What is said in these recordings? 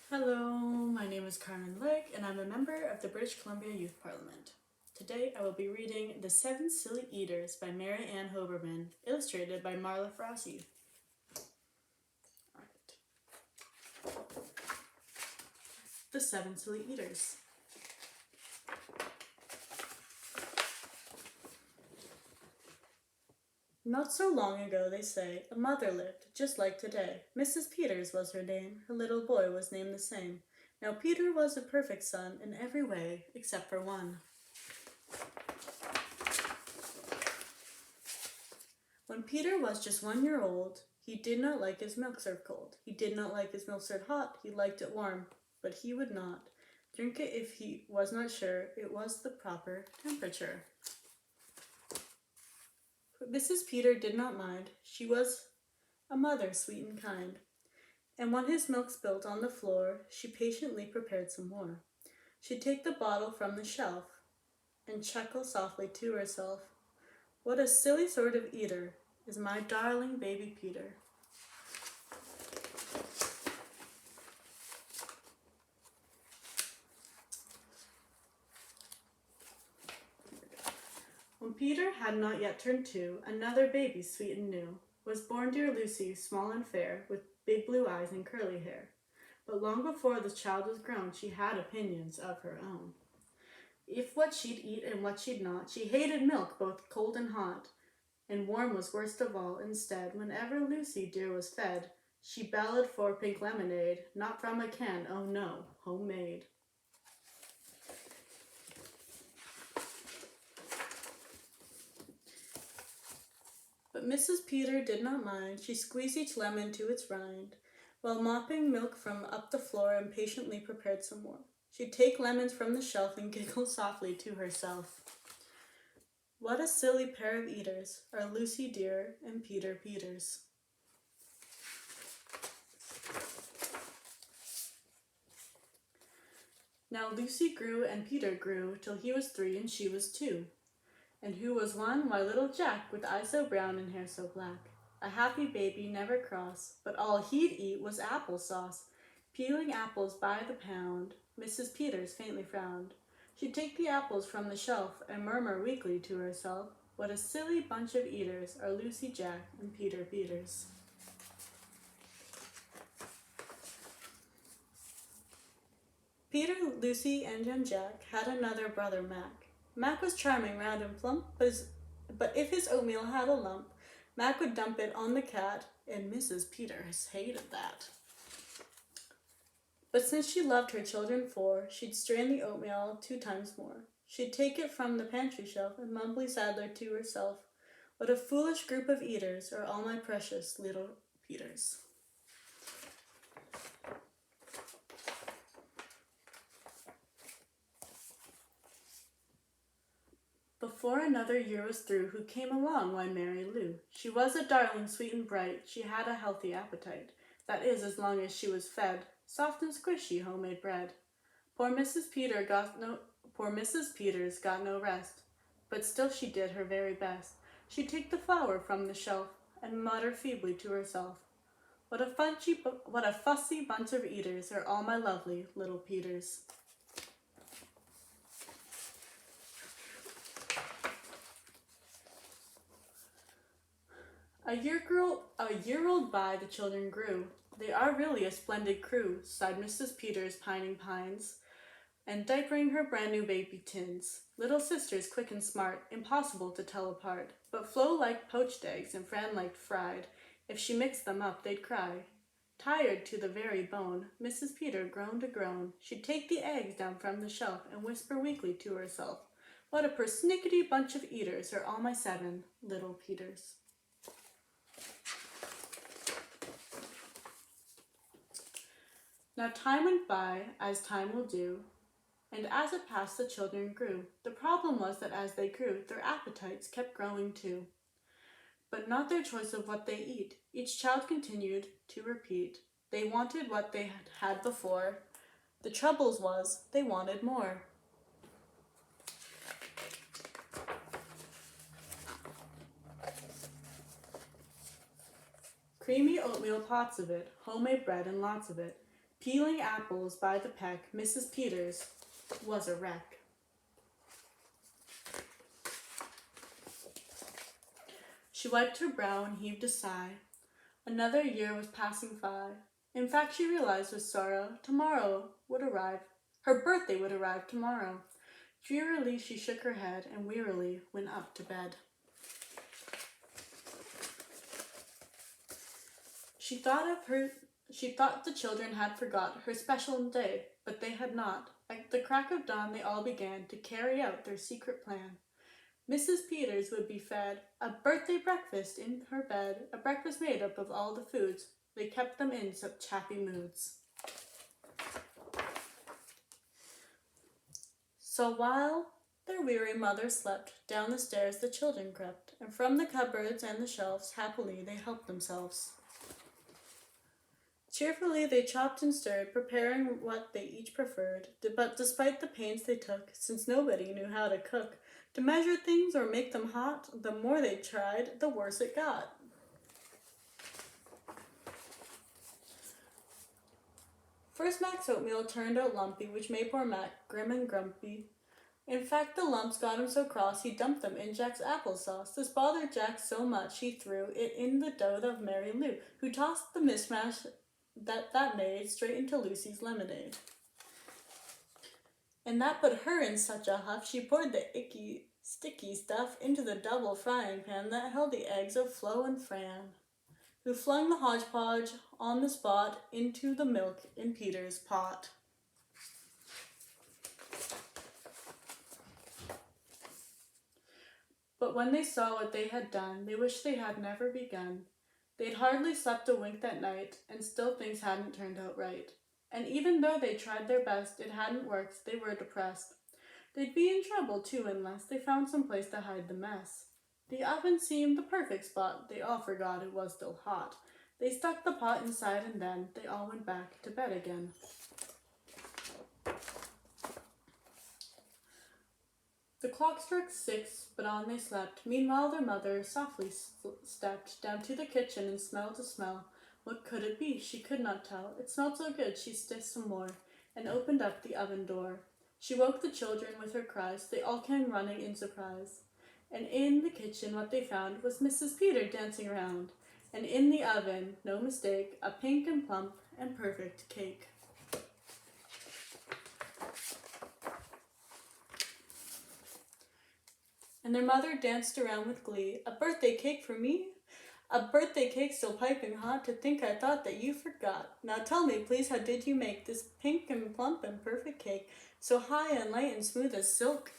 Hello, my name is Karmen and I'm a member of the British Columbia Youth Parliament. Today I will be reading The Seven Silly Eaters by Mary Ann Hoberman, illustrated by Marla Frosty. The Seven Silly Eaters. Not so long ago, they say, a mother lived, just like today. Mrs. Peters was her name, her little boy was named the same. Now Peter was a perfect son in every way, except for one. When Peter was just 1 year old, he did not like his milk served cold. He did not like his milk served hot, he liked it warm, but he would not drink it if he was not sure it was the proper temperature. But Mrs. Peter did not mind. She was a mother sweet and kind. And when his milk spilled on the floor, she patiently prepared some more. She'd take the bottle from the shelf and chuckle softly to herself. What a silly sort of eater is my darling baby Peter. When Peter had not yet turned 2, another baby, sweet and new, was born dear Lucy, small and fair, with big blue eyes and curly hair. But long before the child was grown, she had opinions of her own. If what she'd eat and what she'd not, she hated milk, both cold and hot, and warm was worst of all. Instead, whenever Lucy dear was fed, she bellowed for pink lemonade, not from a can, oh no, homemade. But Mrs. Peter did not mind. She squeezed each lemon to its rind, while mopping milk from up the floor and patiently prepared some more. She'd take lemons from the shelf and giggle softly to herself. What a silly pair of eaters are Lucy dear and Peter Peters. Now Lucy grew and Peter grew till he was 3 and she was 2. And who was one? Why, little Jack, with eyes so brown and hair so black. A happy baby, never cross, but all he'd eat was applesauce. Peeling apples by the pound, Mrs. Peters faintly frowned. She'd take the apples from the shelf and murmur weakly to herself, what a silly bunch of eaters are Lucy, Jack, and Peter Peters. Peter, Lucy, and young Jack had another brother, Mac. Mac was charming, round and plump, but if his oatmeal had a lump, Mac would dump it on the cat, and Mrs. Peters hated that. But since she loved her children 4, she'd strain the oatmeal 2 times more. She'd take it from the pantry shelf and mumbly sadly to herself, what a foolish group of eaters are all my precious little Peters. Before another year was through, who came along? Why, Mary Lou. She was a darling, sweet and bright. She had a healthy appetite. That is, as long as she was fed soft and squishy homemade bread. Poor Mrs. Peters got no rest, but still she did her very best. She'd take the flour from the shelf and mutter feebly to herself, what a fussy bunch of eaters are all my lovely little Peters. A year rolled by, the children grew. They are really a splendid crew, sighed Mrs. Peters, pining pines, and diapering her brand new baby tins. Little sisters, quick and smart, impossible to tell apart, but Flo liked poached eggs and Fran liked fried. If she mixed them up, they'd cry. Tired to the very bone, Mrs. Peter groaned a groan. She'd take the eggs down from the shelf and whisper weakly to herself, what a persnickety bunch of eaters are all my 7 little Peters. Now time went by, as time will do, and as it passed the children grew. The problem was that as they grew, their appetites kept growing too. But not their choice of what they eat. Each child continued to repeat. They wanted what they had before. The trouble was, they wanted more. Creamy oatmeal, pots of it, homemade bread and lots of it. peeling apples by the peck, Mrs. Peters was a wreck. She wiped her brow and heaved a sigh. Another year was passing by. In fact, she realized with sorrow, tomorrow would arrive. Her birthday would arrive tomorrow. Drearily she shook her head and wearily went up to bed. She thought the children had forgot her special day, but they had not. At the crack of dawn they all began to carry out their secret plan. Mrs. Peters would be fed a birthday breakfast in her bed, a breakfast made up of all the foods. They kept them in such happy moods. So while their weary mother slept, down the stairs the children crept, and from the cupboards and the shelves happily they helped themselves. Cheerfully they chopped and stirred, preparing what they each preferred, but despite the pains they took, since nobody knew how to cook, to measure things or make them hot, the more they tried, the worse it got. First Mac's oatmeal turned out lumpy, which made poor Mac grim and grumpy. In fact, the lumps got him so cross he dumped them in Jack's applesauce. This bothered Jack so much he threw it in the dough of Mary Lou, who tossed the mishmash that made straight into Lucy's lemonade. And that put her in such a huff, she poured the icky, sticky stuff into the double frying pan that held the eggs of Flo and Fran, who flung the hodgepodge on the spot into the milk in Peter's pot. But when they saw what they had done, they wished they had never begun. They'd hardly slept a wink that night, and still things hadn't turned out right. And even though they tried their best, it hadn't worked. They were depressed. They'd be in trouble, too, unless they found some place to hide the mess. The oven seemed the perfect spot. They all forgot it was still hot. They stuck the pot inside, and then they all went back to bed again. The clock struck 6, but on they slept. Meanwhile their mother softly stepped down to the kitchen and smelled a smell. What could it be? She could not tell. It smelled so good she sniffed some more, and opened up the oven door. She woke the children with her cries. They all came running in surprise. And in the kitchen what they found was Mrs. Peter dancing around, and in the oven, no mistake, a pink and plump and perfect cake. And their mother danced around with glee. A birthday cake for me? A birthday cake still piping hot, to think I thought that you forgot. Now tell me, please, how did you make this pink and plump and perfect cake, so high and light and smooth as silk?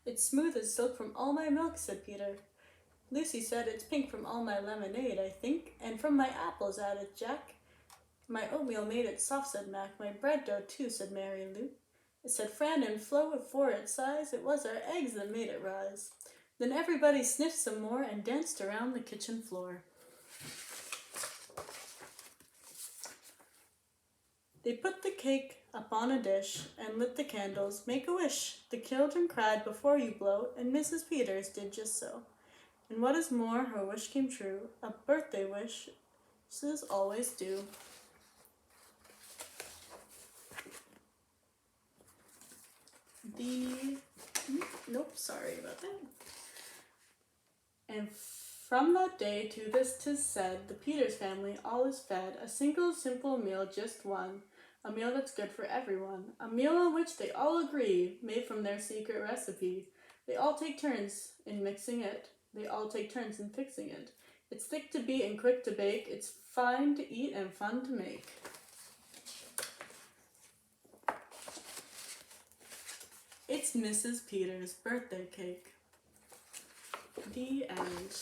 It's smooth as silk from all my milk, said Peter. Lucy said it's pink from all my lemonade, I think, and from my apples, added Jack. My oatmeal made it soft, said Mac. My bread dough, too, said Mary Lou. It said Fran and Flo for its size. It was our eggs that made it rise. Then everybody sniffed some more and danced around the kitchen floor. They put the cake up on a dish and lit the candles. Make a wish. The children cried before you blow, and Mrs. Peters did just so. And what is more, her wish came true. A birthday wish always do. Nope, sorry about that. And from that day to this 'tis said, the Peters family all is fed a single simple meal, just one, a meal that's good for everyone, a meal on which they all agree, made from their secret recipe. They all take turns in mixing it, they all take turns in fixing it. It's thick to beat and quick to bake, it's fine to eat and fun to make. It's Mrs. Peters' birthday cake. The end.